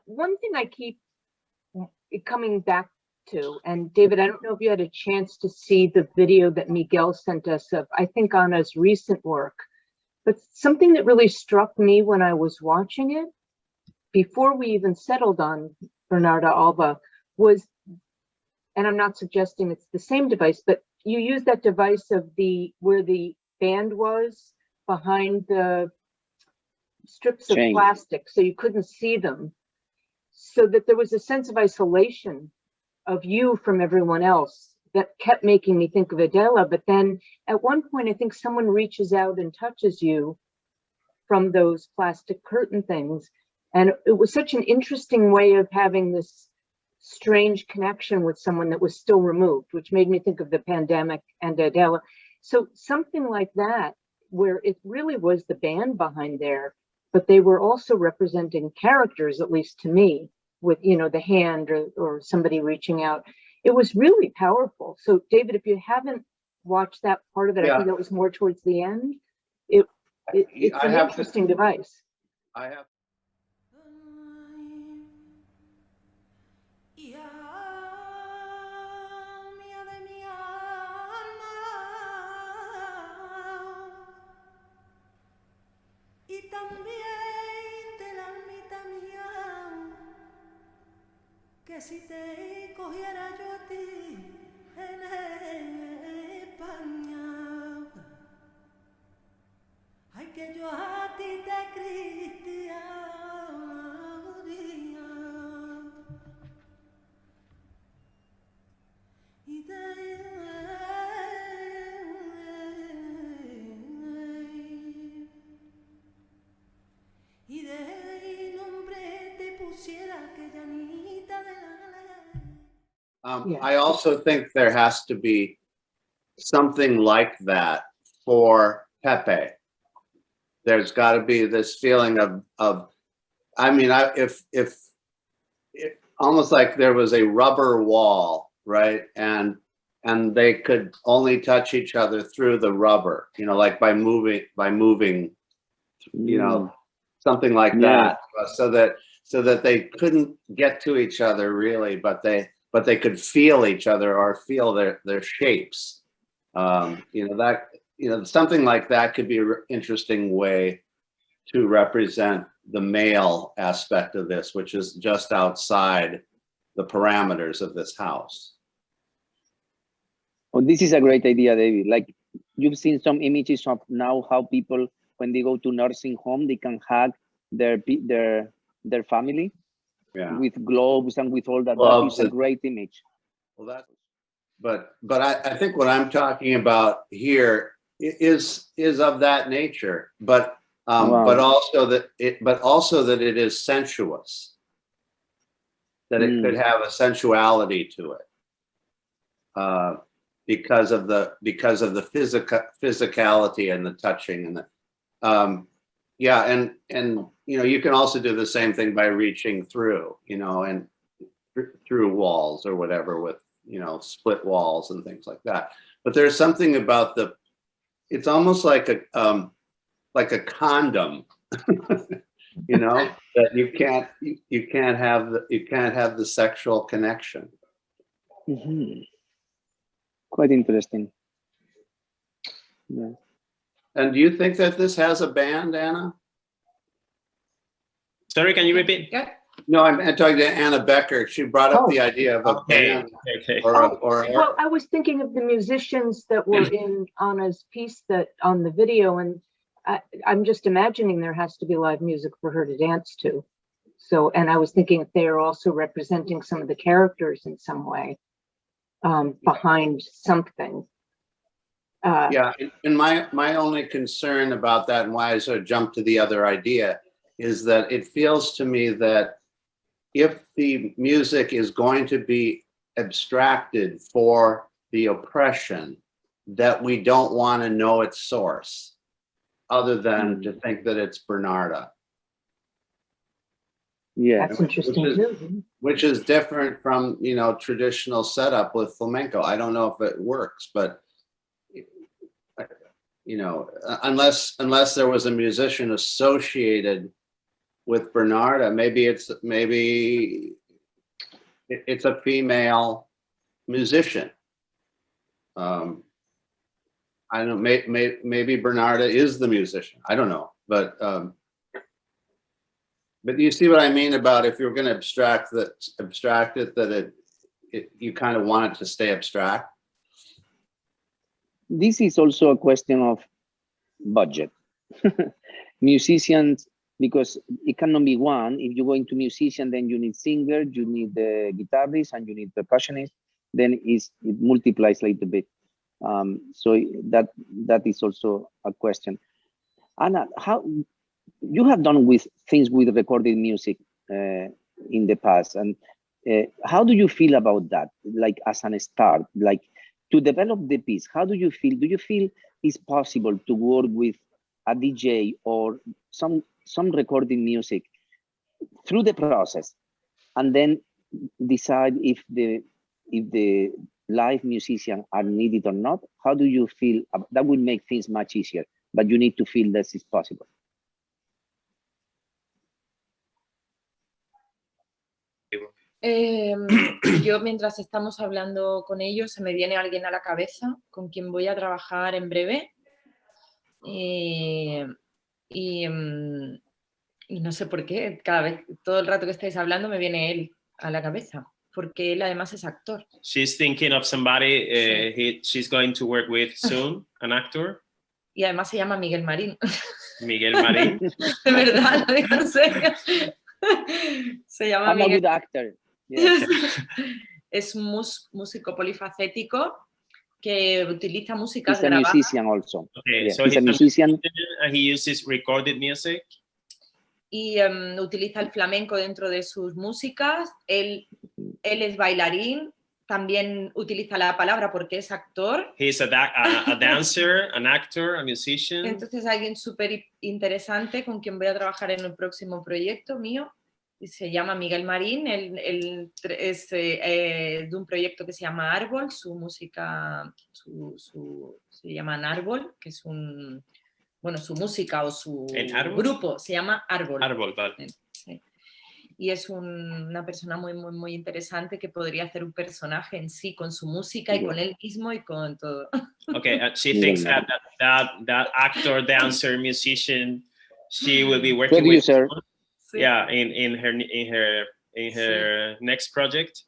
one thing I keep coming back to, and David, I don't know if you had a chance to see the video that Miguel sent us of, I think, Ana's recent work, but something that really struck me when I was watching it, before we even settled on Bernarda Alba, was, and I'm not suggesting it's the same device, but you used that device of where the band was behind the strips of plastic, so you couldn't see them, so that there was a sense of isolation of you from everyone else that kept making me think of Adela. But then at one point, I think someone reaches out and touches you from those plastic curtain things. And it was such an interesting way of having this strange connection with someone that was still removed, which made me think of the pandemic and Adela. So something like that, where it really was the band behind there, but they were also representing characters, at least to me, with, you know, the hand or somebody reaching out. It was really powerful. So David, if you haven't watched that part of it, I think that was more towards the end. It's an interesting device. I have. Que si te cogiera yo a ti en España, ay, que yo a ti te cristiaría, y de nombre te pusiera aquella anita de la I also think there has to be something like that for Pepe. There's got to be this feeling of I mean, if almost like there was a rubber wall, right? And they could only touch each other through the rubber, you know, like by moving, you know, something like that, so that they couldn't get to each other really, but they could feel each other or feel their shapes. You know, that, you know, something like that could be an interesting way to represent the male aspect of this, which is just outside the parameters of this house. Oh, this is a great idea, David. Like, you've seen some images of now how people, when they go to nursing home, they can hug their family with gloves and with all that. That is a great image. Well, but I think what I'm talking about here is of that nature, but also that it is sensuous, that it could have a sensuality to it, because of the physicality and the touching and the and you know, you can also do the same thing by reaching through, you know, and through walls or whatever, with, you know, split walls and things like that. But there's something about it's almost like a condom, you know, that you can't have the sexual connection. Quite interesting. Yeah. And do you think that this has a band, Anna? Sorry, can you repeat? Yeah. No, I'm talking to Anna Becker. She brought up the idea of a band. Well, I was thinking of the musicians that were in Anna's piece that on the video, and I'm just imagining there has to be live music for her to dance to. So, and I was thinking if they are also representing some of the characters in some way behind something. Yeah, and my only concern about that, and why I sort of jumped to the other idea, is that it feels to me that if the music is going to be abstracted for the oppression, that we don't want to know its source, other than to think that it's Bernarda. Yeah, that's interesting too. Which is different from, you know, traditional setup with flamenco. I don't know if it works, but you know, unless there was a musician associated with Bernarda. Maybe it's a female musician. I don't know, maybe Bernarda is the musician. I don't know, but you see what I mean about if you're going to abstract it, that you kind of want it to stay abstract. This is also a question of budget. Musicians, because it cannot be one. If you go into musician, then you need singer, you need the guitarist, and you need percussionist. Then it multiplies a little bit. So that is also a question. Ana, how you have done with things with recorded music in the past, and how do you feel about that? Like as an start, like to develop the piece, how do you feel? Do you feel it's possible to work with a DJ or some recording music through the process, and then decide if the live musicians are needed or not? How do you feel? That would make things much easier, but you need to feel this is possible. Yo mientras estamos hablando con ellos se me viene alguien a la cabeza con quien voy a trabajar en breve y no sé por qué, cada vez, todo el rato que estáis hablando me viene él a la cabeza, porque él además es actor. She's thinking of somebody she's going to work with soon, an actor. Y además se llama Miguel Marin. Miguel Marin. De verdad, lo digo en serio. Se llama Miguel. I'm a good actor. Yeah. Es un músico polifacético que utiliza músicas He's a grabadas. musician also. Okay, Yeah, so he's a musician. And he uses recorded music. Y utiliza el flamenco dentro de sus músicas. Él es bailarín, también utiliza la palabra porque es actor. He's a dancer, an actor, a musician. Entonces alguien súper interesante con quien voy a trabajar en el próximo proyecto mío. Y se llama Miguel Marín. Él es de un proyecto que se llama Árbol. Su música se llama Árbol, que es un... Bueno, su música o su grupo se llama Árbol. Árbol, vale. Sí. Y es una persona muy interesante que podría hacer un personaje en sí con su música y con él mismo y con todo. Okay, she thinks that actor, dancer, musician, she will be working Producer. with. Yeah, in her next project,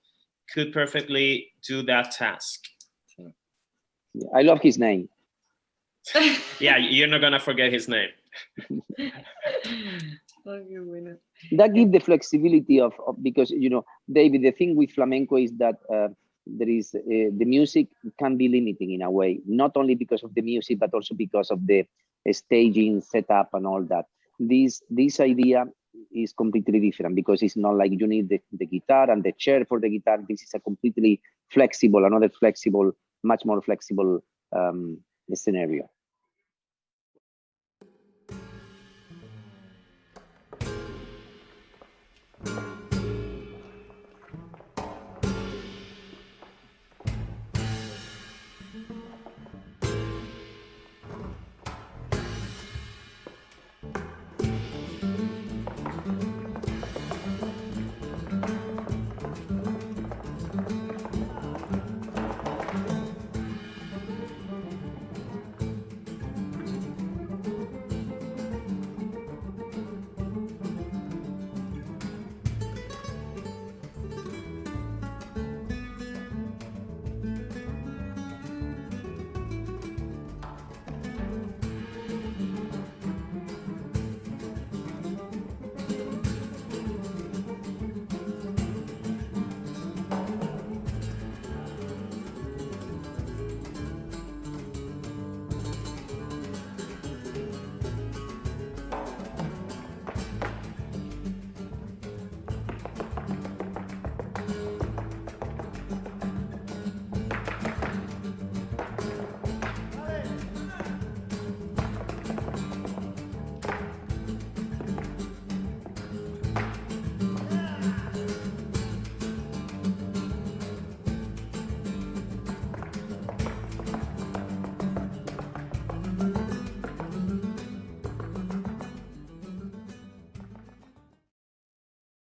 could perfectly do that task. I love his name. Yeah, you're not gonna forget his name. Oh, qué bueno. That gives the flexibility of because David, the thing with flamenco is that there is the music can be limiting in a way, not only because of the music but also because of the staging setup and all that. This idea is completely different because it's not like you need the guitar and the chair for the guitar. This is a completely flexible, much more flexible scenario.